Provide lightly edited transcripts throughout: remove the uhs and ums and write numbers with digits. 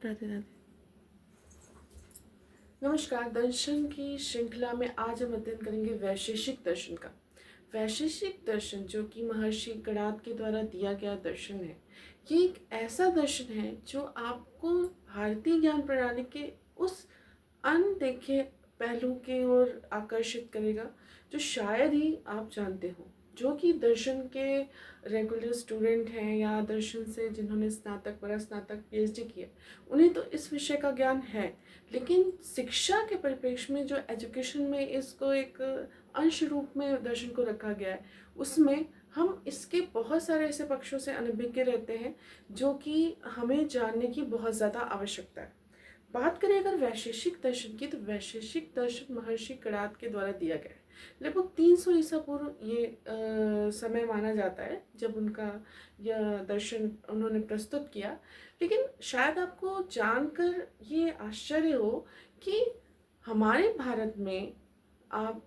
राधे राधे। नमस्कार। दर्शन की श्रृंखला में आज हम अध्ययन करेंगे वैशेषिक दर्शन का। वैशेषिक दर्शन जो कि महर्षि कणाद के द्वारा दिया गया दर्शन है, ये एक ऐसा दर्शन है जो आपको भारतीय ज्ञान प्रणाली के उस अनदेखे पहलू की ओर आकर्षित करेगा जो शायद ही आप जानते हो। जो कि दर्शन के रेगुलर स्टूडेंट हैं या दर्शन से जिन्होंने स्नातक परास्नातक पीएचडी किया, उन्हें तो इस विषय का ज्ञान है, लेकिन शिक्षा के परिप्रेक्ष्य में जो एजुकेशन में इसको एक अंश रूप में दर्शन को रखा गया है, उसमें हम इसके बहुत सारे ऐसे पक्षों से अनभिज्ञ रहते हैं जो कि हमें जानने की बहुत ज़्यादा आवश्यकता है। बात करें अगर वैशेषिक दर्शन की, तो वैशेषिक दर्शन महर्षि कणाद के द्वारा दिया गया है। लगभग 300 ईसा पूर्व ये समय माना जाता है जब उनका यह दर्शन उन्होंने प्रस्तुत किया। लेकिन शायद आपको जानकर ये आश्चर्य हो कि हमारे भारत में आप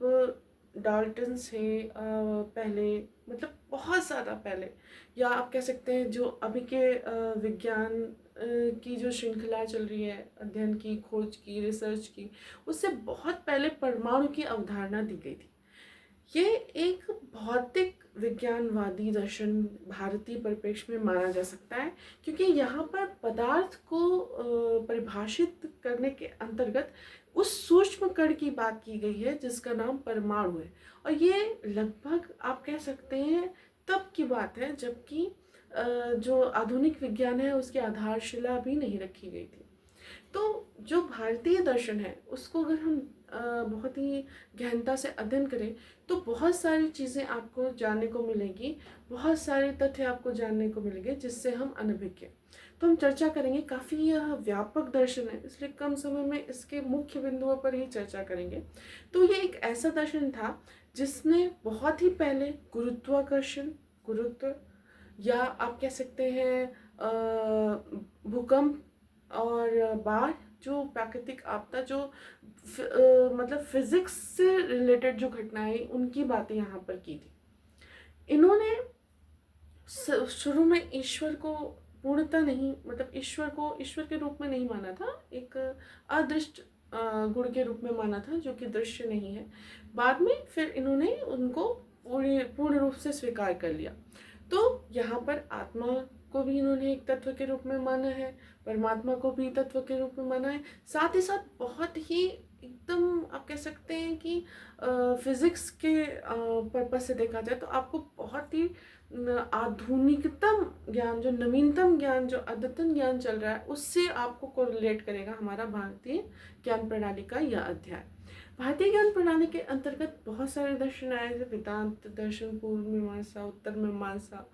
डाल्टन से पहले, मतलब बहुत ज़्यादा पहले, या आप कह सकते हैं जो अभी के विज्ञान की जो श्रृंखला चल रही है, अध्ययन की, खोज की, रिसर्च की, उससे बहुत पहले परमाणु की अवधारणा दी गई थी। ये एक भौतिक विज्ञानवादी दर्शन भारतीय परिप्रेक्ष्य में माना जा सकता है, क्योंकि यहाँ पर पदार्थ को परिभाषित करने के अंतर्गत उस सूक्ष्म कण की बात की गई है जिसका नाम परमाणु है। और ये लगभग आप कह सकते हैं तब की बात है जबकि जो आधुनिक विज्ञान है उसकी आधारशिला भी नहीं रखी गई थी। तो जो भारतीय दर्शन है उसको अगर हम बहुत ही गहनता से अध्ययन करें तो बहुत सारी चीज़ें आपको जानने को मिलेंगी, बहुत सारे तथ्य आपको जानने को मिलेंगे जिससे हम अनभिज्ञ हैं। तो हम चर्चा करेंगे, काफ़ी यह व्यापक दर्शन है इसलिए कम समय में इसके मुख्य बिंदुओं पर ही चर्चा करेंगे। तो ये एक ऐसा दर्शन था जिसने बहुत ही पहले गुरुत्वाकर्षण, गुरुत्व, या आप कह सकते हैं भूकंप और बाढ़, जो प्राकृतिक आपदा, जो मतलब फिजिक्स से रिलेटेड जो घटनाएं, उनकी बातें यहाँ पर की थी। इन्होंने शुरू में ईश्वर को पूर्णतः नहीं, मतलब ईश्वर को ईश्वर के रूप में नहीं माना था, एक अदृष्ट गुण के रूप में माना था जो कि दृश्य नहीं है। बाद में फिर इन्होंने उनको पूर्ण रूप से स्वीकार कर लिया। तो यहाँ पर आत्मा को भी इन्होंने एक तत्व के रूप में माना है, परमात्मा को भी तत्व के रूप में माना है। साथ ही साथ बहुत ही एकदम आप कह सकते हैं कि फिजिक्स के पर्पज से देखा जाए तो आपको बहुत ही आधुनिकतम ज्ञान, जो नवीनतम ज्ञान, जो अद्यतन ज्ञान चल रहा है, उससे आपको कोरिलेट करेगा हमारा भारतीय ज्ञान प्रणाली का यह अध्याय। भारतीय ज्ञान प्रणाली के अंतर्गत बहुत सारे दर्शन आए, जैसे वेदांत दर्शन, पूर्व मीमांसा, उत्तर मीमांसा,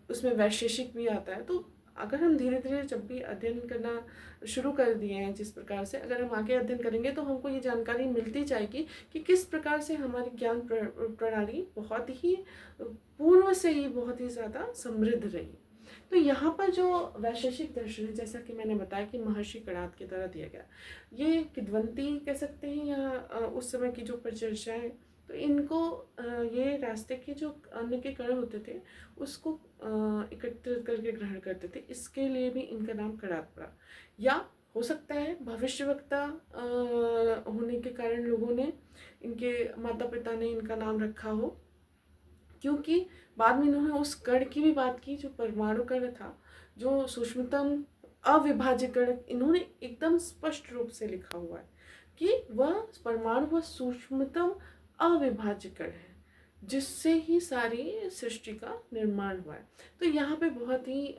उसमें वैशेषिक भी आता है। तो अगर हम धीरे धीरे जब भी अध्ययन करना शुरू कर दिए हैं, जिस प्रकार से अगर हम आगे अध्ययन करेंगे तो हमको ये जानकारी मिलती जाएगी कि किस प्रकार से हमारी ज्ञान प्रणाली बहुत ही पूर्व से ही बहुत ही ज़्यादा समृद्ध रही। तो यहाँ पर जो वैशेषिक दर्शन है, जैसा कि मैंने बताया कि महर्षि कणाद के द्वारा दिया गया, ये किद्वंती कह सकते हैं या उस समय की जो परिचर्चा है, तो इनको ये रास्ते के जो अन्न के कण होते थे उसको एकत्रित करके ग्रहण करते थे, इसके लिए भी इनका नाम कणाद पड़ा। या हो सकता है भविष्यवक्ता होने के कारण लोगों ने, इनके माता पिता ने इनका नाम रखा हो, क्योंकि बाद में इन्होंने उस कण की भी बात की जो परमाणु कण था, जो सूक्ष्मतम अविभाज्य कण, इन्होंने एकदम स्पष्ट रूप से लिखा हुआ है कि वह परमाणु वह सूक्ष्मतम अविभाज्य कण है जिससे ही सारी सृष्टि का निर्माण हुआ है। तो यहाँ पे बहुत ही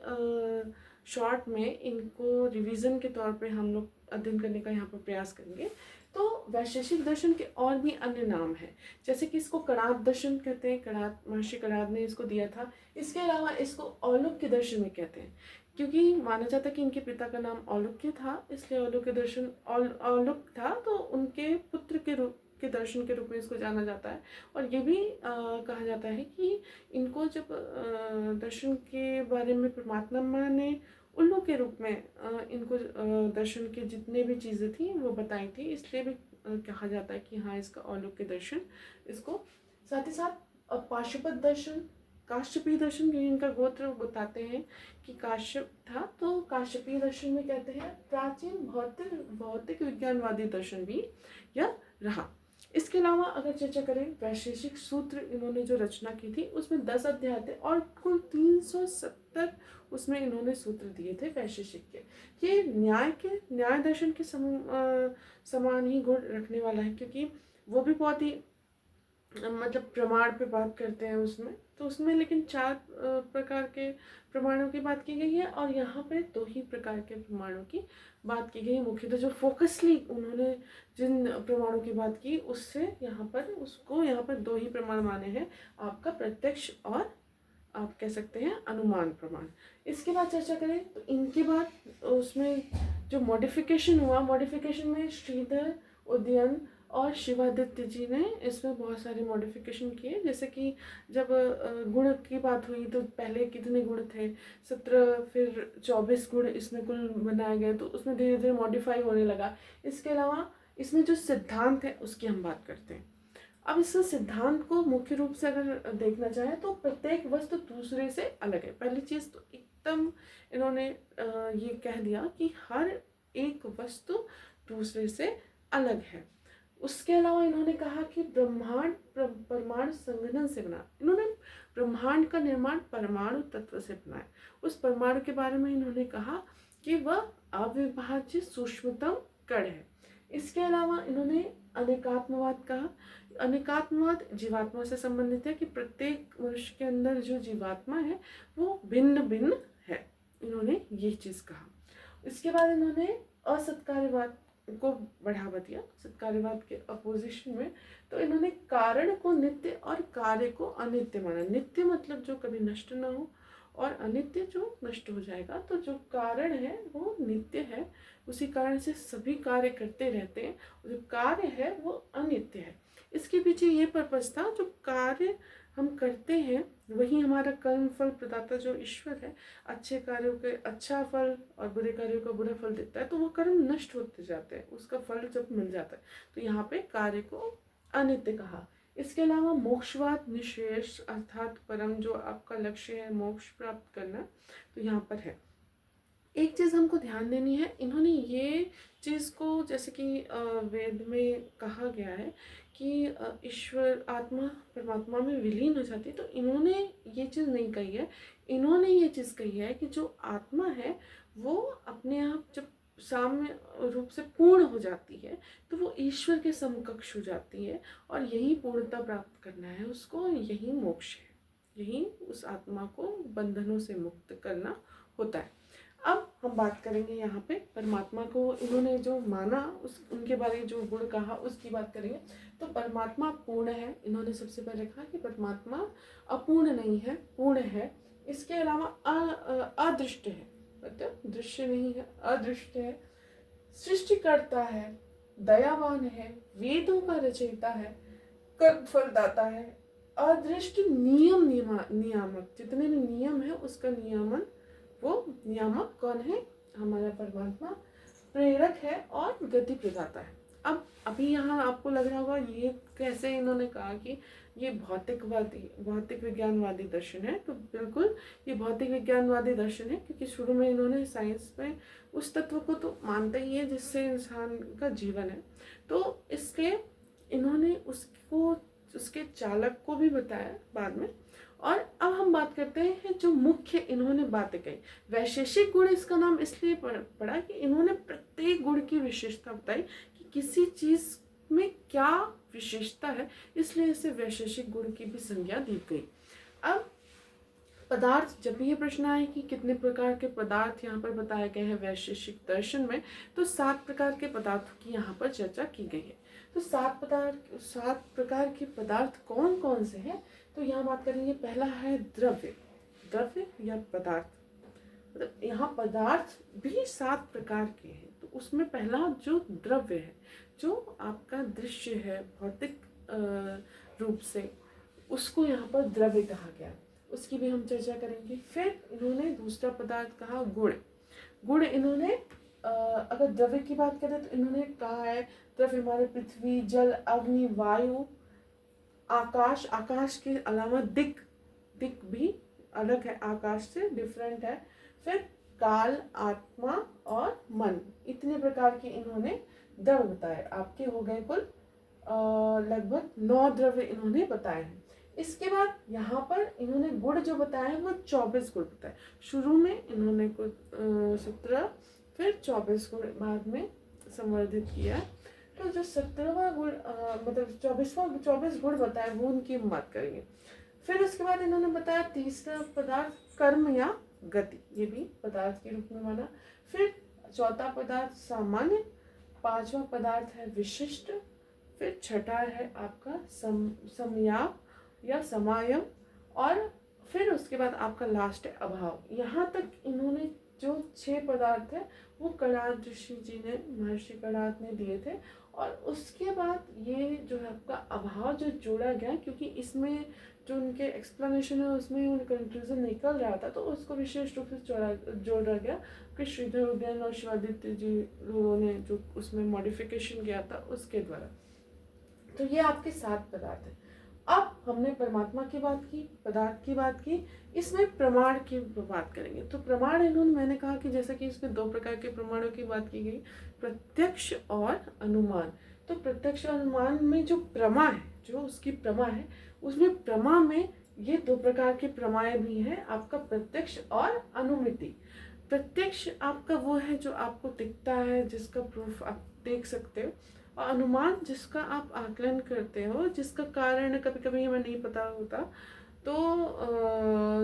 शॉर्ट में इनको रिवीजन के तौर पे हम लोग अध्ययन करने का यहाँ पर प्रयास करेंगे। तो वैशेषिक दर्शन के और भी अन्य नाम हैं, जैसे कि इसको कणाद दर्शन कहते हैं, कणाद, महर्षि कणाद ने इसको दिया था। इसके अलावा इसको औलुक्य दर्शन भी कहते हैं, क्योंकि माना जाता है कि इनके पिता का नाम औलुक्य था, इसलिए औलुक्य दर्शन औलुक था, तो उनके पुत्र के रूप के दर्शन के रूप में इसको जाना जाता है। और ये भी कहा जाता है कि इनको जब दर्शन के बारे में परमात्मा ने उल्लू के रूप में इनको दर्शन के जितने भी चीज़ें थी वो बताई थी, इसलिए भी कहा जाता है कि हाँ, इसका औलुक्य दर्शन इसको। साथ ही साथ पाशुपत दर्शन, काश्यपीय दर्शन, क्योंकि इनका गोत्र बताते हैं कि काश्यप था, तो काश्यपीय दर्शन में कहते हैं प्राचीन भौतिक भौतिक विज्ञानवादी दर्शन भी यह रहा। इसके अलावा अगर चर्चा करें वैशेषिक सूत्र, इन्होंने जो रचना की थी उसमें 10 अध्याय थे और कुल 370 उसमें इन्होंने सूत्र दिए थे वैशेषिक के। ये न्याय दर्शन के समान ही गुण रखने वाला है, क्योंकि वो भी बहुत ही मतलब प्रमाण पे बात करते हैं उसमें, तो उसमें लेकिन 4 प्रकार के प्रमाणों की बात की गई है और यहाँ पे 2 ही प्रकार के प्रमाणों की बात की गई है। मुख्यतः जो फोकसली उन्होंने जिन प्रमाणों की बात की उससे यहाँ पर 2 ही प्रमाण माने हैं, आपका प्रत्यक्ष और आप कह सकते हैं अनुमान प्रमाण। इसके बाद चर्चा करें तो इनके बाद उसमें जो मॉडिफिकेशन हुआ, मॉडिफिकेशन में श्रीधर उदयन और शिवादित्य जी ने इसमें बहुत सारे मॉडिफिकेशन किए। जैसे कि जब गुण की बात हुई तो पहले कितने गुण थे, 17, फिर 24 गुण इसमें कुल बनाए गए, तो उसमें धीरे धीरे मॉडिफाई होने लगा। इसके अलावा इसमें जो सिद्धांत है उसकी हम बात करते हैं। अब इस सिद्धांत को मुख्य रूप से अगर देखना चाहे तो प्रत्येक वस्तु दूसरे से अलग है। पहली चीज़ तो एकदम इन्होंने ये कह दिया कि हर एक वस्तु दूसरे से अलग है। उसके अलावा इन्होंने कहा कि ब्रह्मांड परमाणु संघनन से बना। इन्होंने ब्रह्मांड का निर्माण परमाणु तत्व से बनाया। उस परमाणु के बारे में इन्होंने कहा कि वह अविभाज्य सूक्ष्मतम कण है। इसके अलावा इन्होंने अनेकात्मवाद कहा। अनेकात्मवाद जीवात्मा से संबंधित है कि प्रत्येक मनुष्य के अंदर जो जीवात्मा है वो भिन्न भिन्न है, इन्होंने ये चीज़ कहा। इसके बाद इन्होंने असत्कार्यवाद को बढ़ावा दिया, सत्कार्यवाद के अपोजिशन में। तो इन्होंने कारण को नित्य और कार्य को अनित्य माना। नित्य मतलब जो कभी नष्ट ना हो और अनित्य जो नष्ट हो जाएगा। तो जो कारण है वो नित्य है, उसी कारण से सभी कार्य करते रहते हैं। जो कार्य है वो अनित्य है। इसके पीछे ये पर्पस था, जो कार्य हम करते हैं वही हमारा कर्म फल प्रदाता जो ईश्वर है, अच्छे कार्यों के अच्छा फल और बुरे कार्यों का बुरा फल देता है। तो वो कर्म नष्ट होते जाते हैं, उसका फल जब मिल जाता है। तो यहाँ पे कार्य को अनित्य कहा। इसके अलावा मोक्षवाद निशेष, अर्थात परम जो आपका लक्ष्य है मोक्ष प्राप्त करना, तो यहाँ पर है। एक चीज़ हमको ध्यान देनी है, इन्होंने ये चीज़ को जैसे कि वेद में कहा गया है कि ईश्वर आत्मा परमात्मा में विलीन हो जाती है, तो इन्होंने ये चीज़ नहीं कही है। इन्होंने ये चीज़ कही है कि जो आत्मा है वो अपने आप जब साम्य रूप से पूर्ण हो जाती है तो वो ईश्वर के समकक्ष हो जाती है, और यही पूर्णता प्राप्त करना है उसको, यही मोक्ष है, यही उस आत्मा को बंधनों से मुक्त करना होता है। अब हम बात करेंगे यहाँ पे परमात्मा को इन्होंने जो माना उस उनके बारे में जो गुण कहा उसकी बात करेंगे। तो परमात्मा पूर्ण है, इन्होंने सबसे पहले कहा कि परमात्मा अपूर्ण नहीं है, पूर्ण है। इसके अलावा अदृष्ट है, मतलब दृश्य नहीं है, अदृष्ट है, सृष्टिकर्ता है, दयावान है, वेदों का रचयिता है, कर्म फलदाता है, अदृष्ट नियामक, जितने भी नियम है उसका नियमन, वो नियामक कौन है, हमारा परमात्मा, प्रेरक है और गति प्रदाता है। अब अभी यहाँ आपको लग रहा होगा ये कैसे इन्होंने कहा कि ये भौतिक विज्ञानवादी दर्शन है। तो बिल्कुल ये भौतिक विज्ञानवादी दर्शन है, क्योंकि शुरू में इन्होंने साइंस में उस तत्व को तो मानते ही है जिससे इंसान का जीवन है। तो इसलिए इन्होंने उसके चालक को भी बताया बाद में। और अब हम बात करते हैं जो मुख्य इन्होंने बातें कही। वैशेषिक गुण इसका नाम इसलिए पड़ा कि इन्होंने प्रत्येक गुण की विशेषता बताई कि किसी चीज़ में क्या विशेषता है, इसलिए इसे वैशेषिक गुण की भी संज्ञा दी गई। अब पदार्थ, जब भी ये प्रश्न आए कि कितने प्रकार के पदार्थ यहाँ पर बताए गए हैं वैशेषिक दर्शन में, तो 7 प्रकार के पदार्थों की यहाँ पर चर्चा की गई है। तो 7 प्रकार के पदार्थ कौन कौन से हैं, तो यहाँ बात करेंगे। पहला है द्रव्य या पदार्थ, मतलब यहाँ पदार्थ भी 7 प्रकार के हैं। तो उसमें पहला जो द्रव्य है, जो आपका दृश्य है भौतिक रूप से, उसको यहाँ पर द्रव्य कहा गया, उसकी भी हम चर्चा करेंगे। फिर इन्होंने दूसरा पदार्थ कहा गुण इन्होंने अगर द्रव्य की बात करें तो इन्होंने कहा है द्रव्य हमारे पृथ्वी, जल, अग्नि, वायु, आकाश के अलावा दिक भी अलग है, आकाश से डिफरेंट है। फिर काल, आत्मा और मन, इतने प्रकार के इन्होंने द्रव्य बताए। आपके हो गए कुल लगभग 9 द्रव्य इन्होंने बताए हैं। इसके बाद यहाँ पर इन्होंने गुण जो बताए वो 24 गुण बताए। शुरू में इन्होंने कुछ 17, फिर 24 गुण बाद में संवर्धित किया। तो जो 17वां गुण मतलब 24 गुण बताए वो उनकी हम बात करेंगे। फिर उसके बाद इन्होंने बताया तीसरा पदार्थ कर्म या गति, ये भी पदार्थ के रूप में माना। फिर चौथा पदार्थ सामान्य, पांचवा पदार्थ है विशिष्ट, फिर छठा है आपका समयाप या समायम, और फिर उसके बाद आपका लास्ट है अभाव। यहाँ तक इन्होंने जो 6 पदार्थ है वो कणाद ऋषि जी ने, महर्षि कणाद ने दिए थे। और उसके बाद ये जो है आपका अभाव जो जोड़ा गया, क्योंकि इसमें जो उनके एक्सप्लेनेशन है उसमें उन कंक्लूजन निकल रहा था, तो उसको विशेष रूप से जोड़ा गया कि श्रीधर उद्यान और शिवादित्य जी लोगों ने जो उसमें मॉडिफिकेशन किया था उसके द्वारा। तो ये आपके 7 पदार्थ हैं। अब हमने परमात्मा की बात की, पदार्थ की बात की, इसमें प्रमाण की बात करेंगे। तो प्रमाण इन्होंने, मैंने कहा कि जैसे कि इसमें 2 प्रकार के प्रमाणों की बात की गई, प्रत्यक्ष और अनुमान। तो प्रत्यक्ष अनुमान में जो प्रमा है, जो उसकी प्रमा है, उसमें प्रमा में ये 2 प्रकार के प्रमाएं भी हैं, आपका प्रत्यक्ष और अनुमिति। प्रत्यक्ष आपका वो है जो आपको दिखता है, जिसका प्रूफ आप देख सकते हो, और अनुमान जिसका आप आकलन करते हो, जिसका कारण कभी कभी हमें नहीं पता होता। तो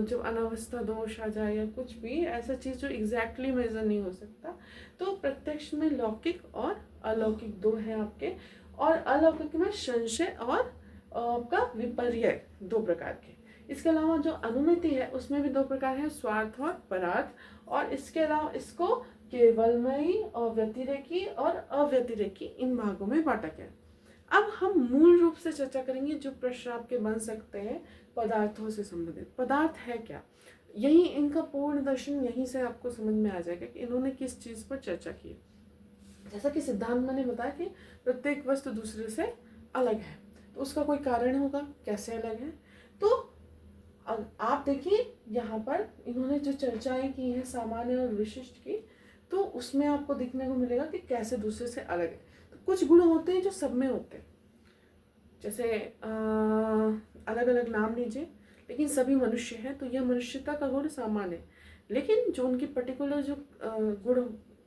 जब अनावस्था दोष आ जाए या कुछ भी ऐसा चीज़ जो एग्जैक्टली मेजर नहीं हो सकता, तो प्रत्यक्ष में लौकिक और अलौकिक 2 है आपके, और अलौकिक में संशय और आपका विपर्य 2 प्रकार के। इसके अलावा जो अनुमिति है उसमें भी 2 प्रकार है, स्वार्थ और परार्थ। और इसके अलावा इसको केवलमयी, अव्यतिरेकी और अव्यतिरेकी, इन भागों में बांटा गया। अब हम मूल रूप से चर्चा करेंगे जो प्रश्न आपके बन सकते हैं पदार्थों से संबंधित। पदार्थ है क्या, यही इनका पूर्ण दर्शन, यहीं से आपको समझ में आ जाएगा कि इन्होंने किस चीज पर चर्चा की। जैसा कि सिद्धांत मैंने बताया कि प्रत्येक वस्तु दूसरे से अलग है, तो उसका कोई कारण होगा, कैसे अलग है। तो आप देखिए यहाँ पर इन्होंने जो चर्चाएं की हैं सामान्य और विशिष्ट की, तो उसमें आपको देखने को मिलेगा कि कैसे दूसरे से अलग है। तो कुछ गुण होते हैं जो सब में होते हैं, जैसे अलग अलग नाम लीजिए, लेकिन सभी मनुष्य हैं, तो यह मनुष्यता का गुण सामान्य है। लेकिन जो उनकी पर्टिकुलर जो गुण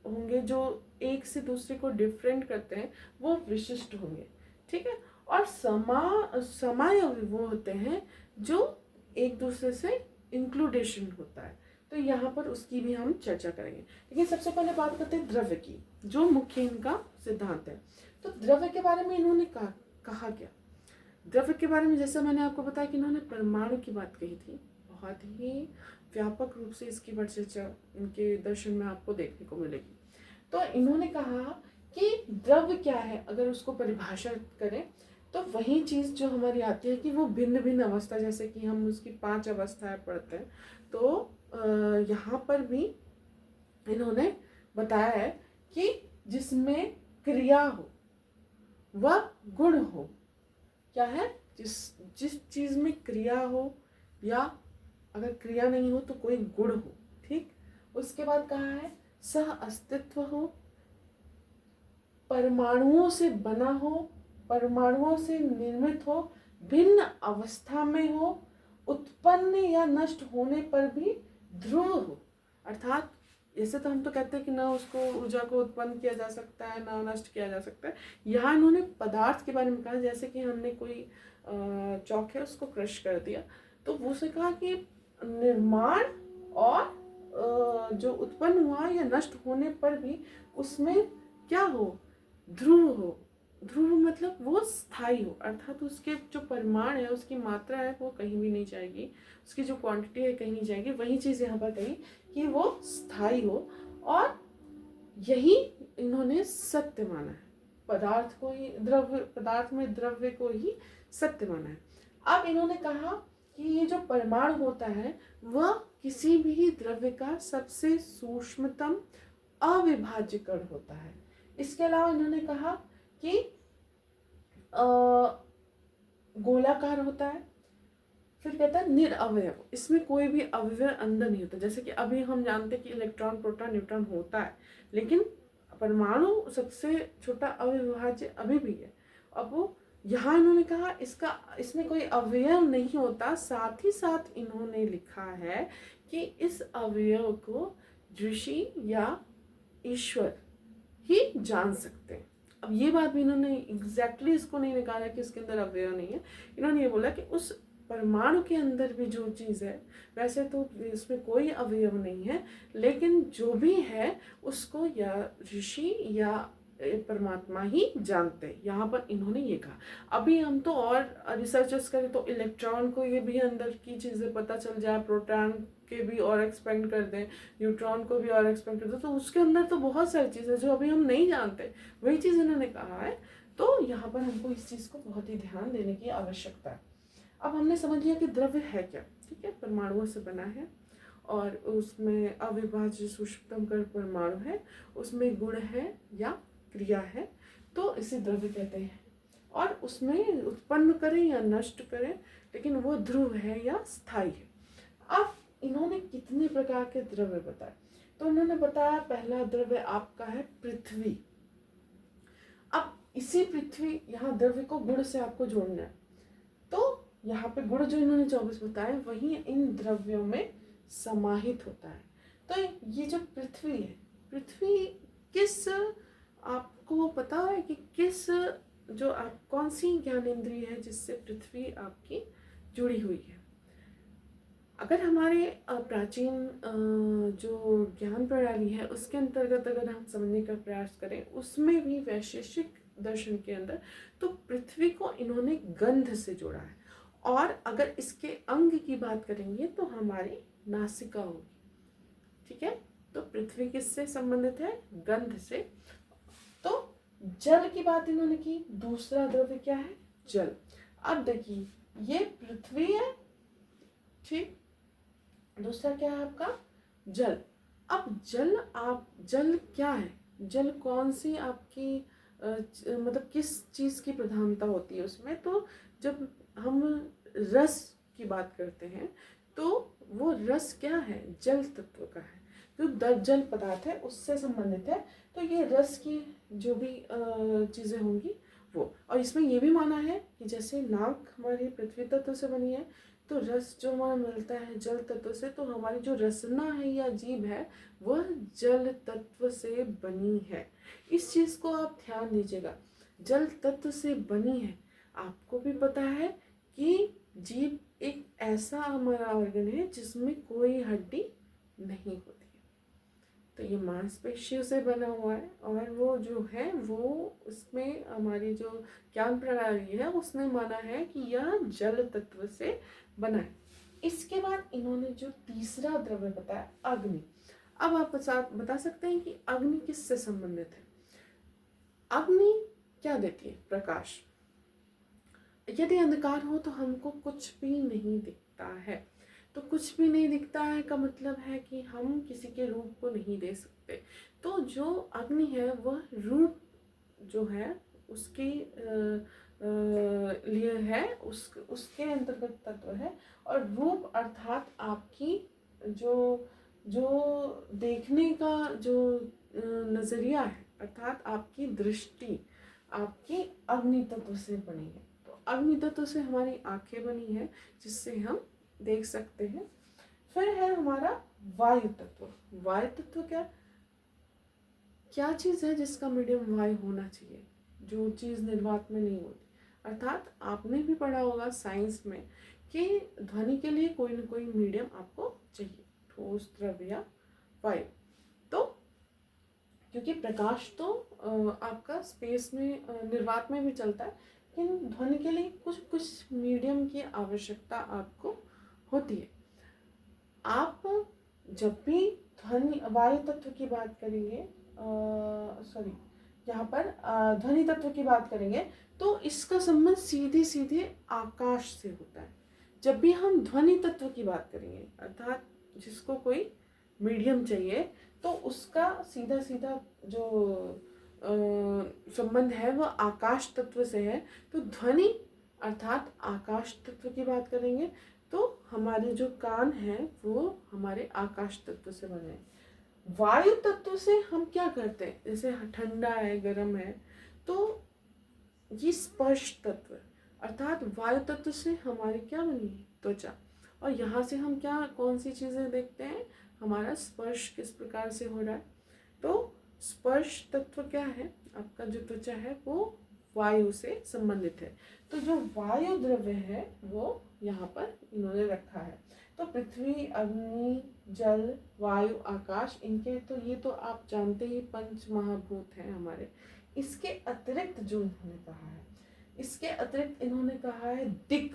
होंगे जो एक से दूसरे को डिफरेंट करते हैं, वो विशिष्ट होंगे, ठीक है। और समाय वो होते हैं जो एक दूसरे से इंक्लूडेशन होता है, तो यहाँ पर उसकी भी हम चर्चा करेंगे। लेकिन सबसे पहले बात करते हैं द्रव्य की, जो मुख्य इनका सिद्धांत है। तो द्रव्य के बारे में इन्होंने कहा क्या। द्रव्य के बारे में जैसे मैंने आपको बताया कि इन्होंने परमाणु की बात कही थी, बहुत ही व्यापक रूप से इसकी चर्चा इनके दर्शन में आपको देखने को मिलेगी। तो इन्होंने कहा कि द्रव्य क्या है, अगर उसको परिभाषित करें तो वही चीज़ जो हमारी आती है कि वो भिन्न भिन्न अवस्था, जैसे कि हम उसकी 5 अवस्थाएं पढ़ते हैं, तो यहाँ पर भी इन्होंने बताया है कि जिसमें क्रिया हो वह गुण हो। क्या है, जिस चीज़ में क्रिया हो, या अगर क्रिया नहीं हो तो कोई गुण हो, ठीक। उसके बाद कहा है सह अस्तित्व हो, परमाणुओं से बना हो, परमाणुओं से निर्मित हो, भिन्न अवस्था में हो, उत्पन्न या नष्ट होने पर भी ध्रुव हो। अर्थात ऐसे तो हम तो कहते हैं कि ना उसको ऊर्जा को उत्पन्न किया जा सकता है ना नष्ट किया जा सकता है। यहाँ इन्होंने पदार्थ के बारे में कहा, जैसे कि हमने कोई चौक है उसको क्रश कर दिया, तो वो से कहा कि निर्माण और जो उत्पन्न हुआ या नष्ट होने पर भी उसमें क्या हो, ध्रुव हो। ध्रुव मतलब वो स्थायी हो, अर्थात उसके जो परिमाण है, उसकी मात्रा है, वो कहीं भी नहीं जाएगी, उसकी जो क्वांटिटी है कहीं नहीं जाएगी। वही चीज़ यहाँ पर कही कि वो स्थायी हो, और यही इन्होंने सत्य माना है। पदार्थ को ही द्रव्य, पदार्थ में द्रव्य को ही सत्य माना है। अब इन्होंने कहा कि ये जो परमाणु होता है वह किसी भी द्रव्य का सबसे सूक्ष्मतम अविभाज्य कण होता है। इसके अलावा इन्होंने कहा कि गोलाकार होता है, फिर कहता है निरअवयव, इसमें कोई भी अवयव अंदर नहीं होता। जैसे कि अभी हम जानते हैं कि इलेक्ट्रॉन प्रोटॉन न्यूट्रॉन होता है, लेकिन परमाणु सबसे छोटा अविभाज्य अभी भी है। अब वो यहाँ इन्होंने कहा इसमें कोई अवयव नहीं होता, साथ ही साथ इन्होंने लिखा है कि इस अवयव को ऋषि या ईश्वर ही जान सकते हैं। अब ये बात भी इन्होंने एग्जैक्टली इसको नहीं निकाला कि इसके अंदर अवयव नहीं है, इन्होंने ये बोला कि उस परमाणु के अंदर भी जो चीज़ है, वैसे तो इसमें कोई अवयव नहीं है, लेकिन जो भी है उसको या ऋषि या परमात्मा ही जानते हैं। यहाँ पर इन्होंने ये कहा। अभी हम तो और रिसर्चर्स करें तो इलेक्ट्रॉन को ये भी अंदर की चीज़ें पता चल जाए, प्रोटॉन के भी और एक्सपेंड कर दें, न्यूट्रॉन को भी और एक्सपेंड कर दें, तो उसके अंदर तो बहुत सारी चीज़ें जो अभी हम नहीं जानते, वही चीज़ इन्होंने कहा है। तो यहाँ पर हमको इस चीज़ को बहुत ही ध्यान देने की आवश्यकता है। अब हमने समझ लिया कि द्रव्य है क्या, ठीक है, परमाणुओं से बना है और उसमें अविभाज्य सूक्ष्मतम परमाणु है, उसमें गुण है या क्रिया है, तो इसे द्रव्य कहते हैं। और उसमें उत्पन्न करें या नष्ट करें, लेकिन वो ध्रुव है या स्थायी है। अब इन्होंने कितने प्रकार के द्रव्य बताए, तो इन्होंने बताया पहला द्रव्य आपका है पृथ्वी। अब इसी पृथ्वी, यहाँ द्रव्य को गुण से आपको जोड़ना है, तो यहाँ पे गुण जो इन्होंने 24 बताए वही इन द्रव्यों में समाहित होता है। तो ये जो पृथ्वी है, पृथ्वी किस, आपको पता है कि किस, जो आप कौन सी ज्ञानेंद्रिय है जिससे पृथ्वी आपकी जुड़ी हुई है। अगर हमारे प्राचीन जो ज्ञान प्रणाली है उसके अंतर्गत अगर हम समझने का प्रयास करें, उसमें भी वैशेषिक दर्शन के अंदर, तो पृथ्वी को इन्होंने गंध से जोड़ा है। और अगर इसके अंग की बात करेंगे तो हमारी नासिका होगी, ठीक है। तो पृथ्वी किससे संबंधित है, गंध से। तो जल की बात इन्होंने की, दूसरा द्रव्य क्या है, जल। अब देखिए ये पृथ्वी है, ठीक, दूसरा क्या है आपका, जल। अब जल क्या है, जल कौन सी आपकी मतलब किस चीज़ की प्रधानता होती है उसमें, तो जब हम रस की बात करते हैं तो वो रस क्या है, जल तत्व का है, जो जल पदार्थ है उससे संबंधित है। तो ये रस की जो भी चीज़ें होंगी वो, और इसमें ये भी माना है कि जैसे नाक हमारी पृथ्वी तत्व से बनी है, तो रस जो हमारा मिलता है जल तत्व से, तो हमारी जो रसना है या जीभ है वह जल तत्व से बनी है। इस चीज़ को आप ध्यान दीजिएगा, जल तत्व से बनी है। आपको भी पता है कि जीभ एक ऐसा हमारा ऑर्गन है जिसमें कोई हड्डी नहीं होती है, तो ये मांसपेशियों से बना हुआ है, और वो जो है वो उसमें हमारी जो ज्ञान प्रणाली है उसने माना है कि यह जल तत्व से बना है। इसके बाद इन्होंने जो तीसरा द्रव्य बताया, अग्नि। अब आप बता सकते हैं कि अग्नि किससे संबंधित है। अग्नि क्या देती है, प्रकाश। यदि अंधकार हो तो हमको कुछ भी नहीं दिखता है, तो कुछ भी नहीं दिखता है का मतलब है कि हम किसी के रूप को नहीं दे सकते। तो जो अग्नि है वह रूप जो है उसके लिए है, उसके अंतर्गत तत्व है। और रूप अर्थात आपकी जो जो देखने का जो नज़रिया है, अर्थात आपकी दृष्टि आपकी अग्नि तत्व से बनी है। तो अग्नि तत्व से हमारी आंखें बनी है जिससे हम देख सकते हैं। फिर है हमारा वायु तत्व। वायु तत्व क्या चीज़ है जिसका मीडियम वायु होना चाहिए, जो चीज़ निर्वात में नहीं होती। अर्थात आपने भी पढ़ा होगा साइंस में कि ध्वनि के लिए कोई ना कोई मीडियम आपको चाहिए, ठोस, द्रव या वायु। तो क्योंकि प्रकाश तो आपका स्पेस में निर्वात में भी चलता है, लेकिन ध्वनि के लिए कुछ कुछ मीडियम की आवश्यकता आपको होती है। आप जब भी ध्वनि वायु तत्व की बात करेंगे, यहाँ पर ध्वनि तत्व की बात करेंगे तो इसका संबंध सीधे सीधे आकाश से होता है। जब भी हम ध्वनि तत्व की बात करेंगे, अर्थात जिसको कोई मीडियम चाहिए, तो उसका सीधा सीधा जो संबंध है वह आकाश तत्व से है। तो ध्वनि अर्थात आकाश तत्व की बात करेंगे तो हमारे जो कान हैं वो हमारे आकाश तत्व से बने हैं। वायु तत्व से हम क्या करते हैं, जैसे ठंडा है, गर्म है, तो ये स्पर्श तत्व है, अर्थात वायु तत्व से हमारी क्या बनी है, त्वचा। और यहाँ से हम क्या कौन सी चीज़ें देखते हैं, हमारा स्पर्श किस प्रकार से हो रहा है। तो स्पर्श तत्व क्या है, आपका जो त्वचा है वो वायु से संबंधित है। तो जो वायु द्रव्य है वो यहाँ पर इन्होंने रखा है। तो पृथ्वी, अग्नि, जल, वायु, आकाश, इनके तो ये तो आप जानते ही पंच महाभूत हैं हमारे। इसके अतिरिक्त जो इन्होंने कहा है, इसके अतिरिक्त इन्होंने कहा है दिक्।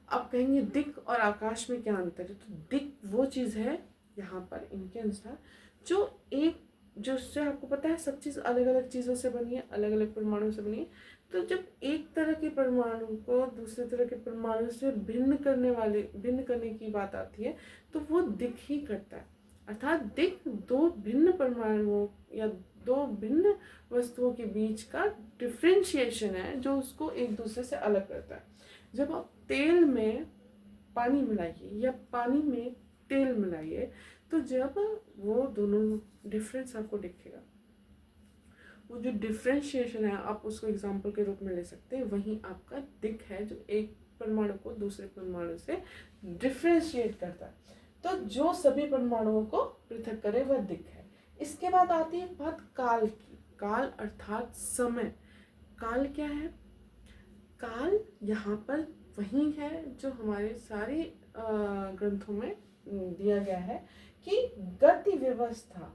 आप कहेंगे दिक् और आकाश में क्या अंतर है, तो दिक् वो चीज़ है यहाँ पर इनके अनुसार जो एक, जो उससे आपको पता है सब चीज़ अलग अलग चीज़ों से बनी है, अलग अलग परमाणु से बनी है। तो जब एक तरह के परमाणु को दूसरे तरह के परमाणु से भिन्न करने की बात आती है तो वो दिक् ही करता है। अर्थात दिक् दो भिन्न परमाणुओं या दो भिन्न वस्तुओं के बीच का डिफ्रेंशिएशन है जो उसको एक दूसरे से अलग करता है। जब आप तेल में पानी मिलाइए या पानी में तेल मिलाइए तो जब वो दोनों डिफरेंस आपको दिखेगा, वो जो डिफ्रेंशिएशन है आप उसको एग्जाम्पल के रूप में ले सकते हैं, वहीं आपका दिक् है जो एक परमाणु को दूसरे परमाणु से डिफ्रेंशिएट करता है। तो जो सभी परमाणुओं को पृथक करे वह दिक् है। इसके बाद आती है बात काल की। काल अर्थात समय। काल क्या है, काल यहाँ पर वही है जो हमारे सारे ग्रंथों में दिया गया है कि गति व्यवस्था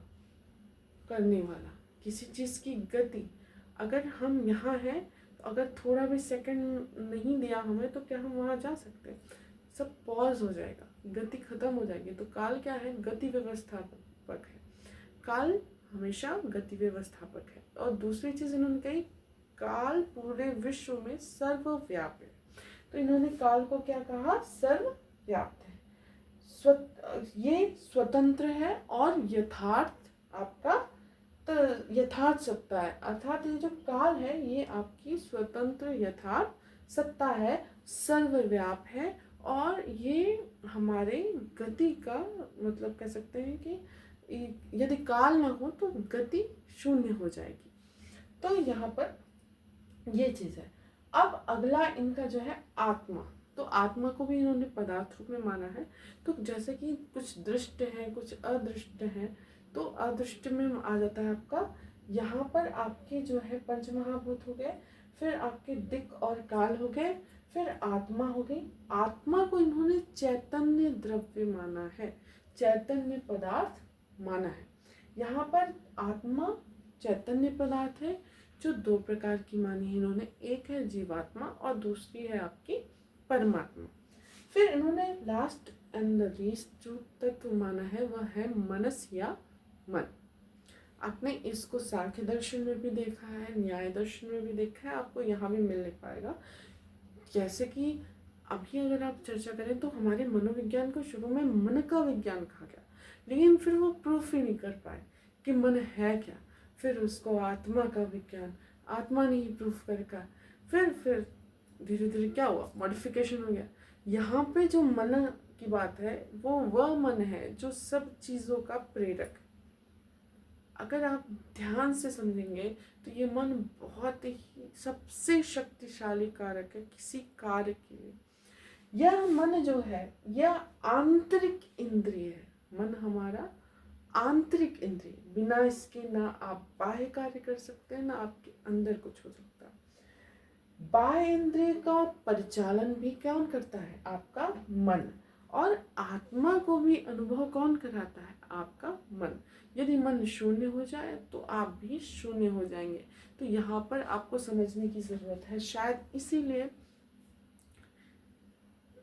करने वाला, किसी चीज़ की गति। अगर हम यहाँ हैं तो अगर थोड़ा भी सेकंड नहीं दिया हमें तो क्या हम वहाँ जा सकते हैं, सब पॉज हो जाएगा, गति खत्म हो जाएगी। तो काल क्या है, गति व्यवस्थापक है। काल हमेशा गति व्यवस्थापक है। और दूसरी चीज़ इन्होंने कही, काल पूरे विश्व में सर्वव्यापी है। तो इन्होंने काल को क्या कहा, सर्वव्याप्त है, ये स्वतंत्र है और यथार्थ आपका यथार्थ सत्ता है। अर्थात ये जो काल है ये आपकी स्वतंत्र यथार्थ सत्ता है, सर्वव्याप है, और ये हमारे गति का मतलब कह सकते हैं कि यदि काल ना हो तो गति शून्य हो जाएगी। तो यहाँ पर ये चीज़ है। अब अगला इनका जो है आत्मा। तो आत्मा को भी इन्होंने पदार्थ रूप में माना है। तो जैसे कि कुछ दृष्ट हैं कुछ अदृष्ट हैं, तो अदृष्ट में आ जाता है आपका, यहाँ पर आपके जो है पंच महाभूत हो गए, फिर आपके दिक् और काल हो गए, फिर आत्मा हो गई। आत्मा को इन्होंने चैतन्य द्रव्य माना है, चैतन्य पदार्थ माना है। यहाँ पर आत्मा चैतन्य पदार्थ है जो दो प्रकार की मानी है इन्होंने, एक है जीवात्मा और दूसरी है आपकी परमात्मा। फिर इन्होंने लास्ट एंड द लीस्ट जो तत्व माना है वह है मनस या मन। आपने इसको सांख्य दर्शन में भी देखा है, न्याय दर्शन में भी देखा है, आपको यहाँ भी मिलने पाएगा। जैसे कि अभी अगर आप चर्चा करें तो हमारे मनोविज्ञान को शुरू में मन का विज्ञान कहा गया, लेकिन फिर वो प्रूफ ही नहीं कर पाए कि मन है क्या। फिर उसको आत्मा का विज्ञान, आत्मा ने ही प्रूफ कर, फिर धीरे धीरे क्या हुआ, मॉडिफिकेशन हो गया। यहाँ पे जो मन की बात है वो वह मन है जो सब चीज़ों का प्रेरक। अगर आप ध्यान से समझेंगे तो ये मन बहुत ही सबसे शक्तिशाली कारक है किसी कार्य के लिए। यह मन जो है यह आंतरिक इंद्रिय है। मन हमारा आंतरिक इंद्रिय, बिना इसके ना आप बाह्य कार्य कर सकते हैं ना आपके अंदर कुछ हो सकता है। बाह्य इंद्रिय का परिचालन भी कौन करता है, आपका मन। और आत्मा को भी अनुभव कौन कराता है, आपका मन। यदि मन शून्य हो जाए तो आप भी शून्य हो जाएंगे। तो यहाँ पर आपको समझने की ज़रूरत है। शायद इसीलिए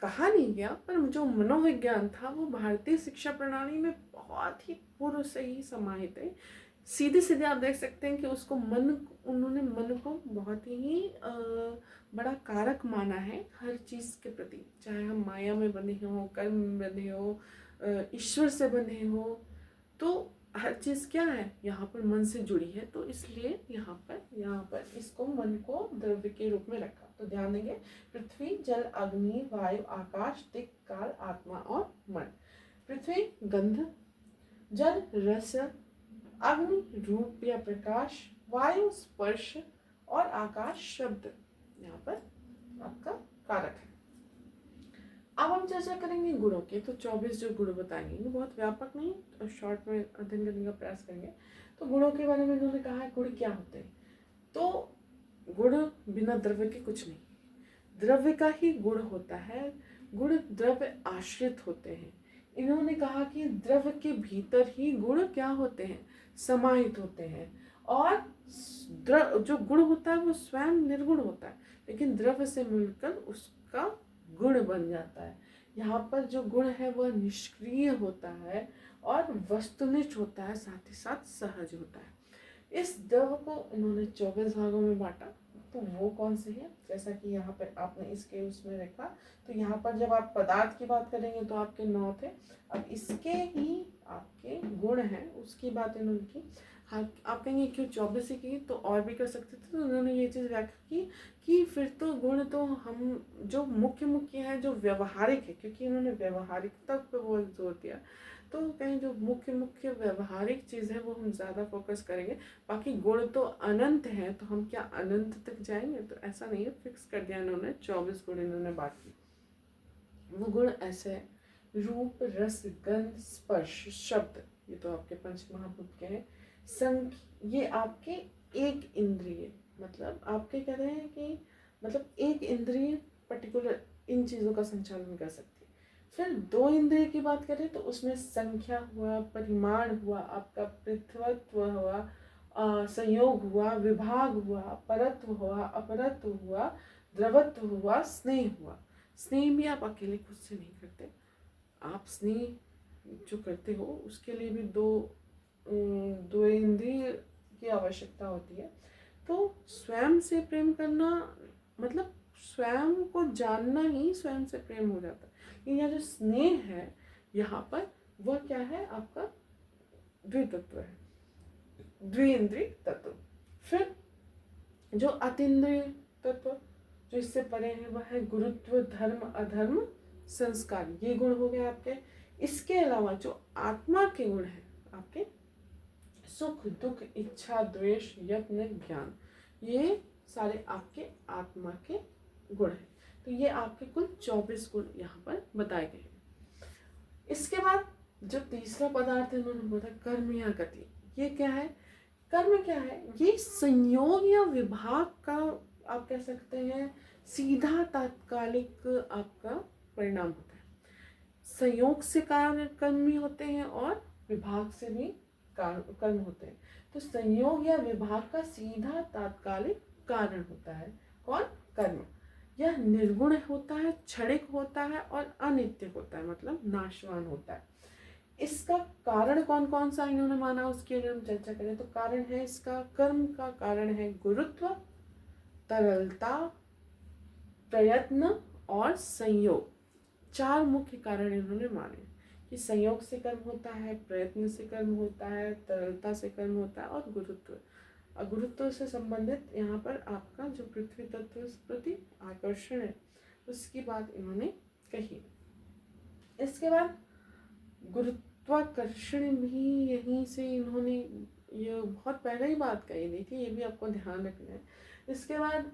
कहा नहीं गया, पर जो मनोविज्ञान था वो भारतीय शिक्षा प्रणाली में बहुत ही पूर्व से ही समाहित है। सीधे सीधे आप देख सकते हैं कि उसको उन्होंने मन को बहुत ही बड़ा कारक माना है हर चीज़ के प्रति, चाहे हम माया में बंधे हों, कर्म में बंधे हो, ईश्वर से बंधे हो। तो हर चीज़ क्या है यहाँ पर मन से जुड़ी है, तो इसलिए यहाँ पर इसको मन को द्रव्य के रूप में रखा। तो ध्यान देंगे, पृथ्वी, जल, अग्नि, वायु, आकाश, दिक्, काल, आत्मा और मन। पृथ्वी गंध, जल रस, अग्नि रूप या प्रकाश, वायु स्पर्श और आकाश शब्द यहाँ पर आपका कारक है। अब हम चर्चा करेंगे गुणों के। तो 24 जो गुण बताएंगे, ये बहुत व्यापक नहीं, तो शॉर्ट में अध्ययन करने का प्रयास करेंगे। तो गुणों के बारे में इन्होंने कहा है गुण क्या होते हैं। तो गुण बिना द्रव्य के कुछ नहीं, द्रव्य का ही गुण होता है। गुण द्रव्य आश्रित होते हैं। इन्होंने कहा कि द्रव्य के भीतर ही गुण क्या होते हैं, समाहित होते हैं। और जो गुण होता है वो स्वयं निर्गुण होता है, लेकिन द्रव्य से मिलकर उसका गुण बन जाता है। यहाँ पर जो गुण है वह निष्क्रिय होता है और वस्तुनिष्ठ होता है, साथ ही साथ सहज होता है। इस द्रव्य को इन्होंने 24 भागों में बांटा। तो वो कौन से हैं, जैसा कि यहाँ पर आपने इसके उसमें देखा। तो यहाँ पर जब आप पदार्थ की बात करेंगे तो आपके 9 थे। अब इसके ही आपके गुण हैं, उसकी बात इन्होंने की। हाँ, आप कहेंगे क्यों 24 ही की, तो और भी कर सकते थे। तो उन्होंने ये चीज़ व्याख्या की कि फिर तो गुण तो हम जो मुख्य है, जो व्यवहारिक है, क्योंकि इन्होंने व्यवहारिकता पर बहुत जोर दिया। तो कहीं जो मुख्य व्यवहारिक चीज़ है वो हम ज़्यादा फोकस करेंगे। बाकी गुण तो अनंत है, तो हम क्या अनंत तक जाएंगे, तो ऐसा नहीं है। फिक्स कर दिया इन्होंने, 24 गुण इन्होंने बात की। वो गुण ऐसे है, रूप, रस, गंध, स्पर्श, शब्द, ये तो आपके पंच महाभूत के हैं। संख, ये आपके एक इंद्रिय, मतलब आपके कह रहे हैं कि मतलब एक इंद्रिय पर्टिकुलर इन चीज़ों का संचालन कर सकती है। फिर 2 इंद्रिय की बात करें तो उसमें संख्या हुआ, परिमाण हुआ, आपका पृथ्वत्व हुआ, संयोग हुआ, विभाग हुआ, परत्व हुआ, अपरत्व हुआ, द्रवत्व हुआ, स्नेह हुआ। स्नेह भी आप अकेले खुद से नहीं करते, आप स्नेह जो करते हो उसके लिए भी दो इंद्रिय की आवश्यकता होती है। तो स्वयं से प्रेम करना मतलब स्वयं को जानना ही स्वयं से प्रेम हो जाता है। यह जो स्नेह है यहाँ पर वह क्या है, आपका द्वितत्व है, द्विइंद्रिय तत्व। फिर जो अतीन्द्रिय तत्व जो इससे परे है वह है गुरुत्व, धर्म, अधर्म, संस्कार, ये गुण हो गए आपके। इसके अलावा जो आत्मा के गुण हैं आपके, सुख, दुख, इच्छा, द्वेष, यत्न, ज्ञान, ये सारे आपके आत्मा के गुण हैं। तो ये आपके कुल 24 गुण यहाँ पर बताए गए हैं। इसके बाद जो तीसरा पदार्थ है उन्होंने बोला कर्म या गति। ये क्या है, कर्म क्या है, ये संयोग या विभाग का आप कह सकते हैं सीधा तात्कालिक आपका परिणाम होता है। संयोग से कार्य कर्म भी होते हैं और विभाग से भी कर्म होते हैं। तो संयोग या विभाग का सीधा तात्कालिक कारण होता है कौन, कर्म। यह निर्गुण होता है, क्षणिक होता है और अनित्य होता है, मतलब नाशवान होता है। इसका कारण कौन कौन सा इन्होंने माना उसकी अगर हम चर्चा करें तो कारण है इसका, कर्म का कारण है गुरुत्व, तरलता, प्रयत्न और संयोग। 4 मुख्य कारण इन्होंने माने कि संयोग से कर्म होता है, प्रयत्न से कर्म होता है, तरलता से कर्म होता है और गुरुत्व। गुरुत्व से संबंधित यहाँ पर आपका जो पृथ्वी तत्व प्रति आकर्षण है उसकी बात इन्होंने कही। इसके बाद गुरुत्वाकर्षण भी यहीं से इन्होंने ये बहुत पहले ही बात कही दी थी, ये भी आपको ध्यान रखना है। इसके बाद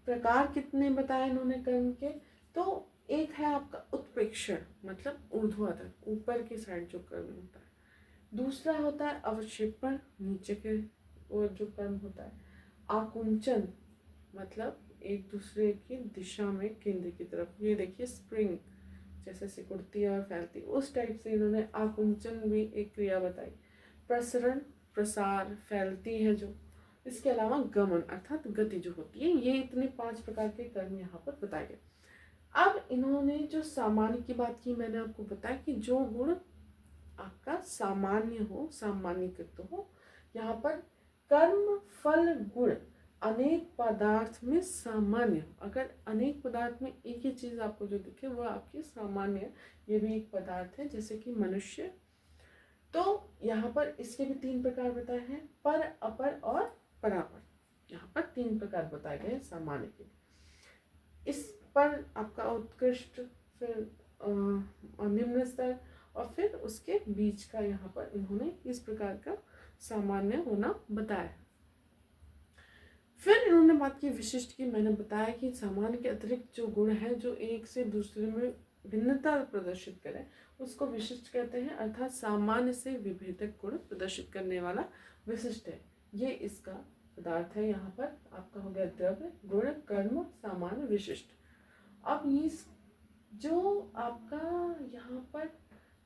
प्रकार कितने बताए इन्होंने कर्म के, तो एक है आपका उत्प्रेक्षण, मतलब ऊर्ध्वाधर, ऊपर की साइड जो कर्म होता है। दूसरा होता है अवक्षेपण, नीचे के और जो कर्म होता है। आकुंचन, मतलब एक दूसरे की दिशा में केंद्र की तरफ, ये देखिए स्प्रिंग जैसे सिकुड़ती है और फैलती, उस टाइप से इन्होंने आकुंचन भी एक क्रिया बताई। प्रसरण, प्रसार, फैलती है जो। इसके अलावा गमन अर्थात गति जो होती है। ये इतने 5 प्रकार के कर्म यहाँ पर बताए गए। अब इन्होंने जो सामान्य की बात की, मैंने आपको बताया कि जो गुण आपका सामान्य हो, सामान्यकृत हो। यहाँ पर कर्म, फल, गुण अनेक पदार्थ में सामान्य हो। अगर अनेक पदार्थ में एक ही चीज़ आपको जो दिखे वह आपकी सामान्य, ये भी एक पदार्थ है। जैसे कि मनुष्य तो यहाँ पर इसके भी 3 प्रकार बताए हैं, पर, अपर और परापर। यहाँ पर 3 प्रकार बताए गए हैं सामान्य के। इस पर आपका उत्कृष्ट, फिर निम्न स्तर, और फिर उसके बीच का यहाँ पर इन्होंने इस प्रकार का सामान्य होना बताया। फिर इन्होंने बात की विशिष्ट की। मैंने बताया कि सामान्य के अतिरिक्त जो गुण हैं जो एक से दूसरे में भिन्नता प्रदर्शित करें उसको विशिष्ट कहते हैं, अर्थात सामान्य से विभेदक गुण प्रदर्शित करने वाला विशिष्ट है। ये इसका पदार्थ है। यहाँ पर आपका हो गया द्रव्य, गुण, कर्म, सामान्य, विशिष्ट। अब ये जो आपका यहाँ पर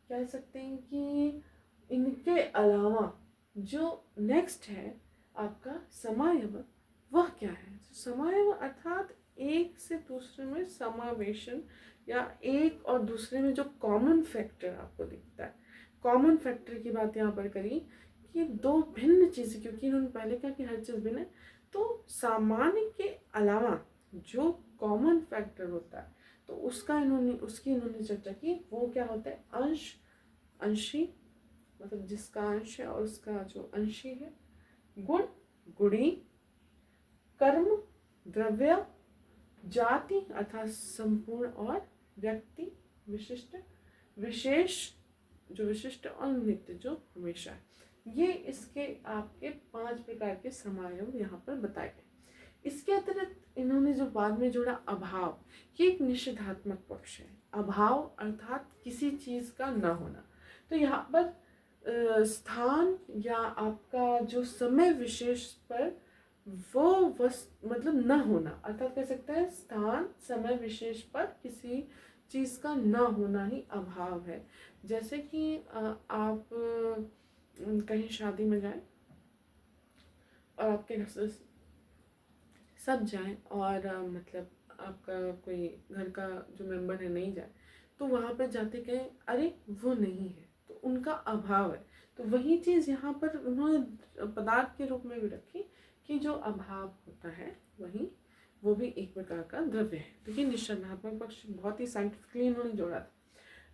कह सकते हैं कि इनके अलावा जो नेक्स्ट है आपका समायव, वह क्या है? समायव अर्थात एक से दूसरे में समावेशन, या एक और दूसरे में जो कॉमन फैक्टर आपको दिखता है। कॉमन फैक्टर की बात यहाँ पर करी कि दो भिन्न चीज़ें, क्योंकि इन्होंने पहले कहा कि हर चीज़ भिन्न है, तो सामान्य के अलावा जो कॉमन फैक्टर होता है तो उसकी इन्होंने चर्चा की। वो क्या होता है? अंश, अंशी, मतलब जिसका अंश है और उसका जो अंशी है। गुण, गुणी, कर्म, द्रव्य, जाति अर्थात संपूर्ण, और व्यक्ति, विशिष्ट, विशेष जो विशिष्ट, और नित्य जो हमेशा है। ये इसके आपके 5 प्रकार के समायम यहाँ पर बताए गए। इसके अतिरिक्त इन्होंने जो बाद में जोड़ा अभाव, ये एक निषेधात्मक पक्ष है। अभाव अर्थात किसी चीज़ का न होना। तो यहाँ पर स्थान या आपका जो समय विशेष पर वो मतलब न होना, अर्थात कह सकते हैं स्थान समय विशेष पर किसी चीज़ का न होना ही अभाव है। जैसे कि आप कहीं शादी में जाएं और आपके घर से सब जाएं, और मतलब आपका कोई घर का जो मेंबर है नहीं जाए, तो वहाँ पर जाते कहें अरे वो नहीं है, तो उनका अभाव है। तो वही चीज़ यहाँ पर उन्होंने पदार्थ के रूप में भी रखी कि जो अभाव होता है वही वो भी एक प्रकार का द्रव्य है। तो ये निषेधात्मक पक्ष बहुत ही साइंटिफिकली इन्होंने जोड़ा था।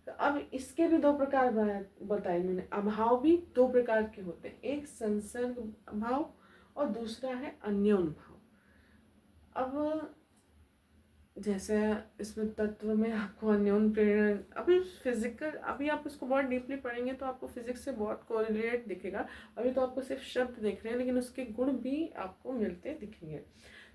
तो अब इसके भी 2 प्रकार बताए इन्होंने। अभाव भी 2 प्रकार के होते हैं, एक संसर्ग भाव और दूसरा है अन्योन भाव। अब जैसे इसमें तत्व में आपको अन्योन प्रेरण, अभी आप इसको बहुत डीपली पढ़ेंगे तो आपको फिजिक्स से बहुत कोरिलेट दिखेगा। अभी तो आपको सिर्फ शब्द देख रहे हैं, लेकिन उसके गुण भी आपको मिलते दिखेंगे।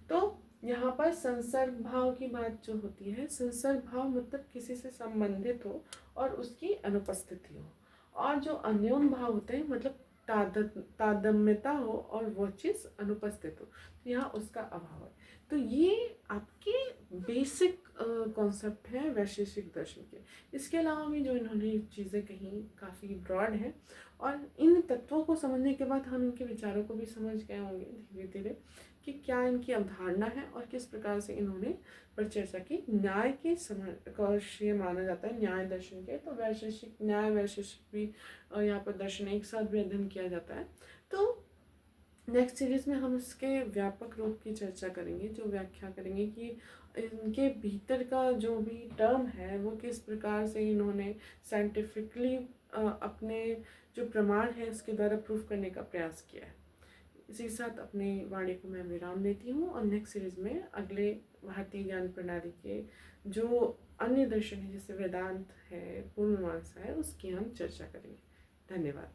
तो यहाँ पर संसर्ग भाव की बात जो होती है, संसर्ग भाव मतलब किसी से संबंधित हो और उसकी अनुपस्थिति हो, और जो अन्योन भाव होते हैं मतलब तादम्यता हो और वो चीज़ अनुपस्थित हो, तो यहाँ उसका अभाव है। तो ये आपके बेसिक कॉन्सेप्ट हैं वैशेषिक दर्शन के। इसके अलावा भी जो इन्होंने चीज़ें कहीं काफ़ी ब्रॉड हैं, और इन तत्वों को समझने के बाद हम इनके विचारों को भी समझ गए होंगे धीरे धीरे कि क्या इनकी अवधारणा है और किस प्रकार से इन्होंने पर चर्चा की। न्याय के ये माना जाता है न्याय दर्शन के, तो वैशेषिक न्याय वैशेषिक भी यहाँ पर दर्शन एक साथ भी अध्ययन किया जाता है। तो नेक्स्ट सीरीज़ में हम इसके व्यापक रूप की चर्चा करेंगे, जो व्याख्या करेंगे कि इनके भीतर का जो भी टर्म है वो किस प्रकार से इन्होंने साइंटिफिकली अपने जो प्रमाण है उसके द्वारा प्रूफ करने का प्रयास किया है। इसी के साथ अपनी वाणी को मैं विराम देती हूँ, और नेक्स्ट सीरीज़ में अगले भारतीय ज्ञान प्रणाली के जो अन्य दर्शन है जैसे वेदांत है, पूर्व मीमांसा है, उसकी हम चर्चा करेंगे। धन्यवाद।